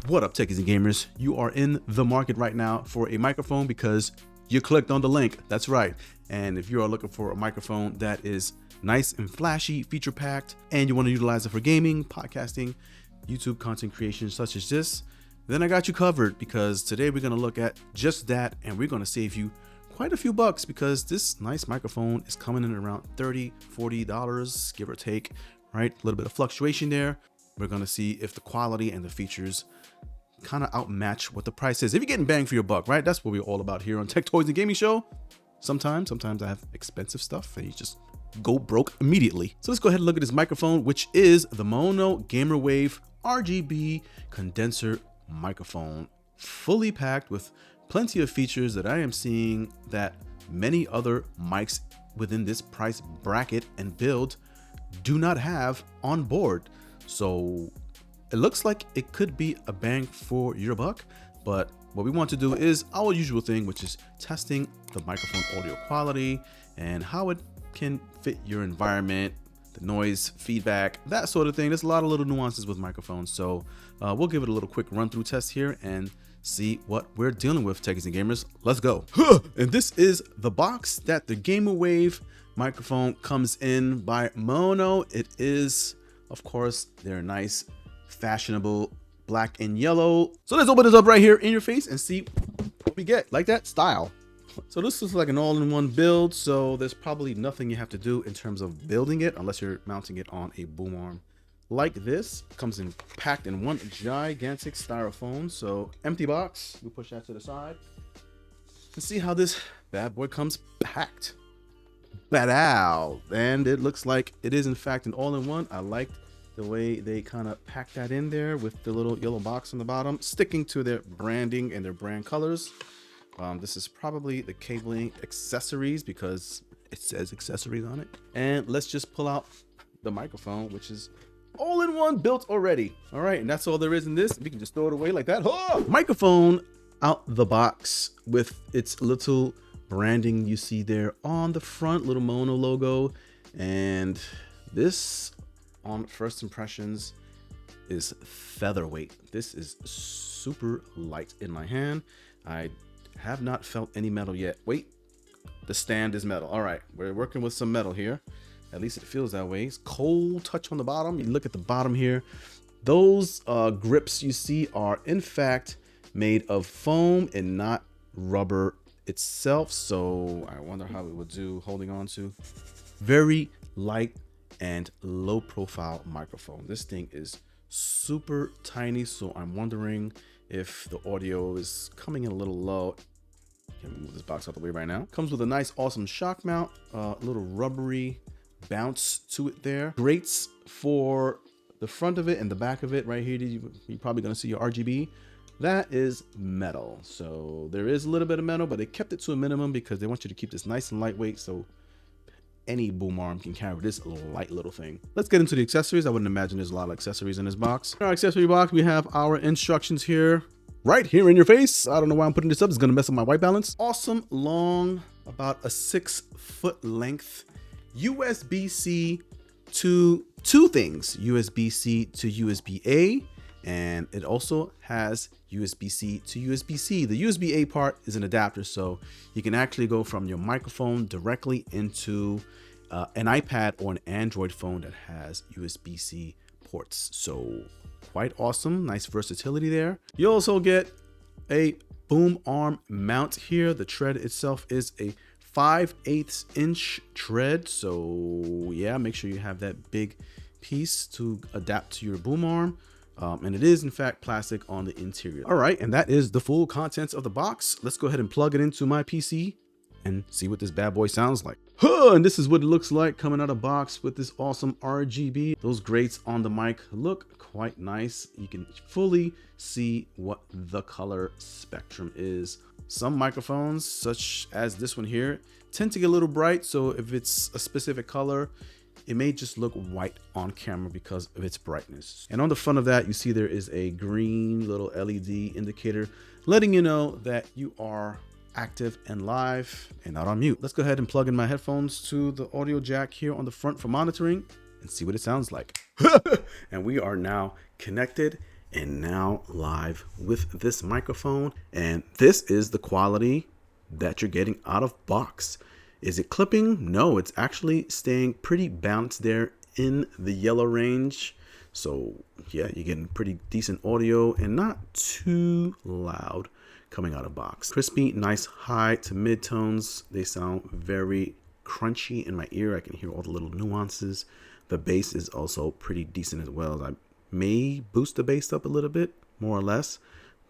What up, techies and gamers? You are in the market right now for a microphone because you clicked on the link. That's right. And if you are looking for a microphone that is nice and flashy, feature packed, and you want to utilize it for gaming, podcasting, YouTube content creation such as this, then I got you covered, because today we're going to look at just that, and we're going to save you quite a few bucks, because this nice microphone is coming in around $30–40, give or take, right? A little bit of fluctuation there. We're going to see if the quality and the features kind of outmatch what the price is. If you're getting bang for your buck, right? That's what we're all about here on Tech Toys and Gaming Show. Sometimes I have expensive stuff and you just go broke immediately. So let's go ahead and look at this microphone, which is the Maono Gamerwave RGB condenser microphone, fully packed with plenty of features that I am seeing that many other mics within this price bracket and build do not have on board. So it looks like it could be a bang for your buck, but what we want to do is our usual thing, which is testing the microphone audio quality and how it can fit your environment, the noise, feedback, that sort of thing. There's a lot of little nuances with microphones. So we'll give it a little quick run through test here and see what we're dealing with, techies and gamers. Let's go. And this is the box that the Gamerwave microphone comes in by Maono. It is, of course, their nice fashionable black and yellow. So let's open this up right here in your face and see what we get. Like that style. So this is like an all-in-one build, so there's probably nothing you have to do in terms of building it unless you're mounting it on a boom arm like this. It comes in packed in one gigantic styrofoam. So empty box, we push that to the side and see how this bad boy comes packed. Badaw. And it looks like it is in fact an all-in-one. I like the way they kind of pack that in there with the little yellow box on the bottom, sticking to their branding and their brand colors. This is probably the cabling accessories because it says accessories on it. And let's just pull out the microphone, which is all in one built already. All right, and that's all there is in this. We can just throw it away like that. Oh! Microphone out the box with its little branding you see there on the front, little Maono logo. And this, on first impressions, is featherweight. This is super light in my hand. I have not felt any metal yet. Wait, the stand is metal. All right, we're working with some metal here. At least it feels that way. It's cold touch on the bottom. You look at the bottom here. Those grips you see are in fact made of foam and not rubber itself. So I wonder how it would do holding on to. Very light and low profile microphone. This thing is super tiny, so I'm wondering if the audio is coming in a little low. Can we move this box out the way right now? Comes with a nice awesome shock mount, a little rubbery bounce to it there. Grates for the front of it and the back of it right here. You're probably gonna see your RGB. That is metal, so there is a little bit of metal, but they kept it to a minimum because they want you to keep this nice and lightweight, so any boom arm can carry this light little thing. Let's get into the accessories. I wouldn't imagine there's a lot of accessories in this box. In our accessory box, we have our instructions here, right here in your face. I don't know why I'm putting this up. It's gonna mess up my white balance. Awesome long, about a 6-foot length USB-C to two things, USB-C to USB-A, and it also has USB-C to USB-C. The USB-A part is an adapter, so you can actually go from your microphone directly into an iPad or an Android phone that has USB-C ports. So quite awesome, nice versatility there. You also get a boom arm mount here. The tread itself is a 5/8 inch tread. So yeah, make sure you have that big piece to adapt to your boom arm. And it is in fact plastic on the interior. All right, and that is the full contents of the box. Let's go ahead and plug it into my PC and see what this bad boy sounds like. And this is what it looks like coming out of the box with this awesome RGB. Those grates on the mic look quite nice. You can fully see what the color spectrum is. Some microphones, such as this one here, tend to get a little bright. So if it's a specific color, it may just look white on camera because of its brightness. And on the front of that, you see there is a green little LED indicator letting you know that you are active and live and not on mute. Let's go ahead and plug in my headphones to the audio jack here on the front for monitoring and see what it sounds like. And we are now connected and now live with this microphone, and this is the quality that you're getting out of box. Is it clipping? No, it's actually staying pretty balanced there in the yellow range. So yeah, you're getting pretty decent audio and not too loud coming out of box. Crispy, nice high to mid tones. They sound very crunchy in my ear. I can hear all the little nuances. The bass is also pretty decent as well. I may boost the bass up a little bit, more or less,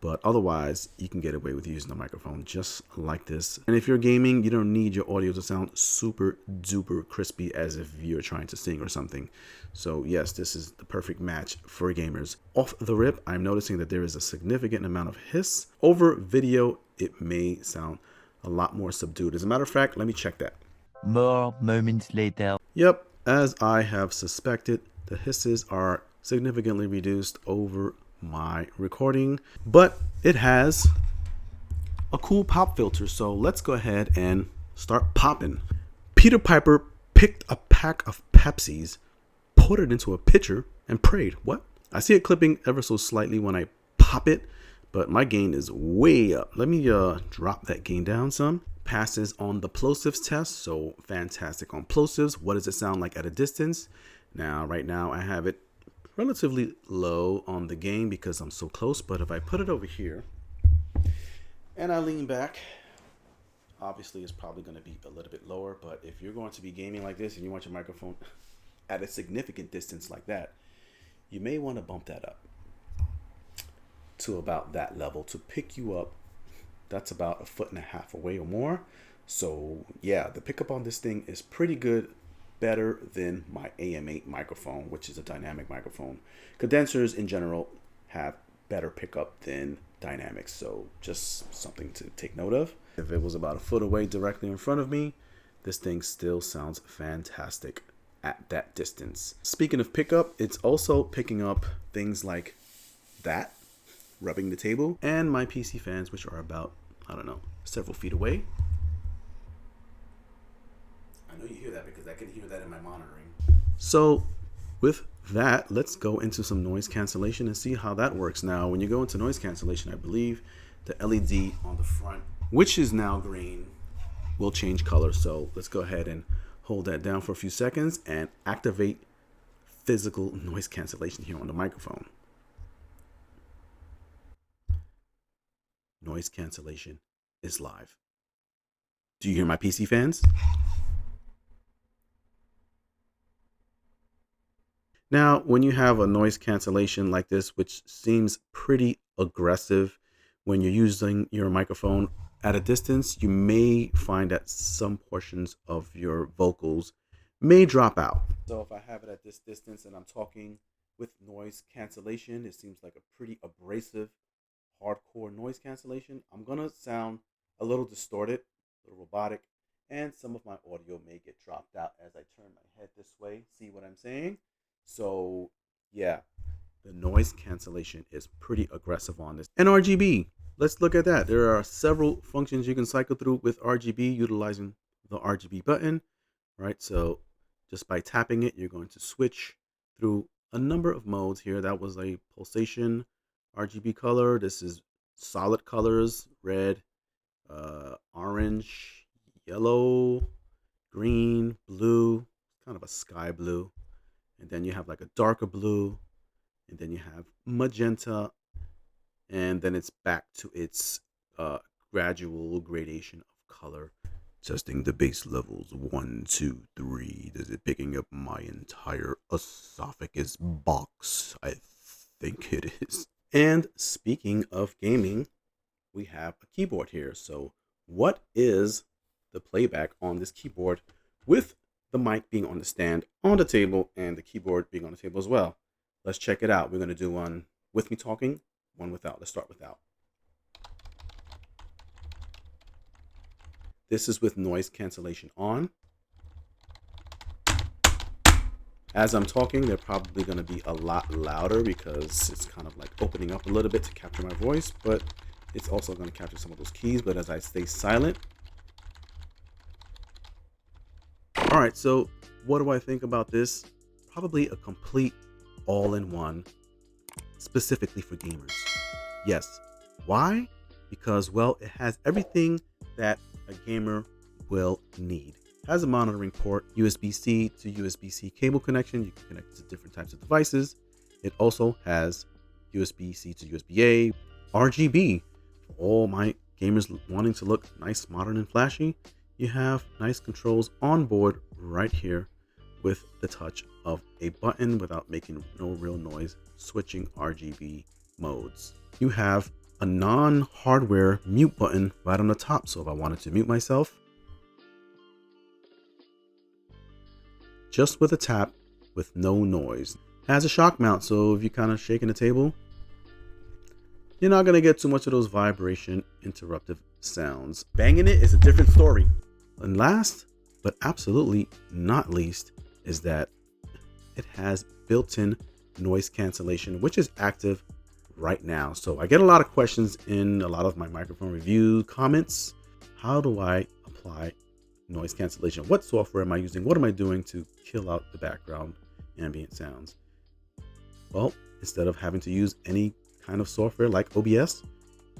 but otherwise you can get away with using the microphone just like this. And if you're gaming, you don't need your audio to sound super duper crispy as if you're trying to sing or something. So yes, this is the perfect match for gamers. Off the rip, I'm noticing that there is a significant amount of hiss. Over video, it may sound a lot more subdued. As a matter of fact, let me check that. More moments later. Yep, as I have suspected, the hisses are significantly reduced over my recording, but it has a cool pop filter, so let's go ahead and start popping. Peter Piper picked a pack of Pepsis, poured it into a pitcher, and prayed. What? I see it clipping ever so slightly when I pop it, but my gain is way up. Let me drop that gain down some. Passes on the Plosives test, so fantastic on Plosives. What does it sound like at a distance? Now, right now I have it relatively low on the gain because I'm so close, but if I put it over here and I lean back, obviously it's probably going to be a little bit lower. But if you're going to be gaming like this and you want your microphone at a significant distance like that, you may want to bump that up to about that level to pick you up. That's about 1.5 feet away or more. So yeah, the pickup on this thing is pretty good. Better than my AM8 microphone, which is a dynamic microphone. Condensers in general have better pickup than dynamics, so just something to take note of. If it was about 1 foot away directly in front of me, this thing still sounds fantastic at that distance. Speaking of pickup, it's also picking up things like that, rubbing the table, and my PC fans, which are about, I don't know, several feet away. I know you hear that because I can hear that in my monitoring. So with that, let's go into some noise cancellation and see how that works. Now, when you go into noise cancellation, I believe the LED on the front, which is now green, will change color. So let's go ahead and hold that down for a few seconds and activate physical noise cancellation here on the microphone. Noise cancellation is live. Do you hear my PC fans? Now, when you have a noise cancellation like this, which seems pretty aggressive when you're using your microphone at a distance, you may find that some portions of your vocals may drop out. So if I have it at this distance and I'm talking with noise cancellation, it seems like a pretty abrasive, hardcore noise cancellation. I'm gonna sound a little distorted, a little robotic, and some of my audio may get dropped out as I turn my head this way. See what I'm saying? So yeah, the noise cancellation is pretty aggressive on this. And RGB, let's look at that. There are several functions you can cycle through with RGB utilizing the RGB button, right? So just by tapping it, you're going to switch through a number of modes here. That was a pulsation RGB color. This is solid colors, red, orange, yellow, green, blue, kind of a sky blue. And then you have like a darker blue, and then you have magenta, and then it's back to its gradual gradation of color. Testing the bass levels 1, 2, 3. Is it picking up my entire esophagus box? I think it is. And speaking of gaming, we have a keyboard here. So what is the playback on this keyboard with the mic being on the stand on the table and the keyboard being on the table as well? Let's check it out. We're going to do one with me talking, one without. Let's start without. This is with noise cancellation on. As I'm talking, they're probably going to be a lot louder because it's kind of like opening up a little bit to capture my voice, but it's also going to capture some of those keys. But as I stay silent. All right, so what do I think about this? Probably a complete all-in-one specifically for gamers. Yes. Why? Because, well, it has everything that a gamer will need. It has a monitoring port, USB-C to USB-C cable connection. You can connect it to different types of devices. It also has USB-C to USB-A, RGB. For all my gamers wanting to look nice, modern, and flashy, you have nice controls on board right here with the touch of a button without making no real noise, switching RGB modes. You have a non-hardware mute button right on the top. So if I wanted to mute myself, just with a tap with no noise. It has a shock mount, so if you're kind of shaking the table, you're not going to get too much of those vibration interruptive sounds. Banging it is a different story. And last, but absolutely not least, is that it has built-in noise cancellation, which is active right now. So I get a lot of questions in a lot of my microphone review comments. How do I apply noise cancellation? What software am I using? What am I doing to kill out the background ambient sounds? Well, instead of having to use any kind of software like OBS,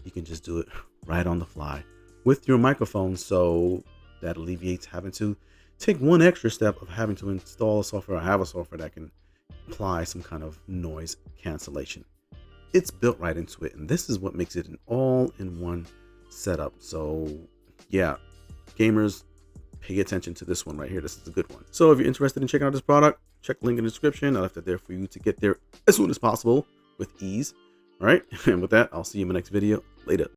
you can just do it right on the fly with your microphone. So that alleviates having to take one extra step of having to install a software or have a software that can apply some kind of noise cancellation. It's built right into it, and this is what makes it an all-in-one setup. So yeah, gamers, pay attention to this one right here. This is a good one. So if you're interested in checking out this product, check the link in the description. I left it there for you to get there as soon as possible with ease. All right, and with that, I'll see you in my next video. Later.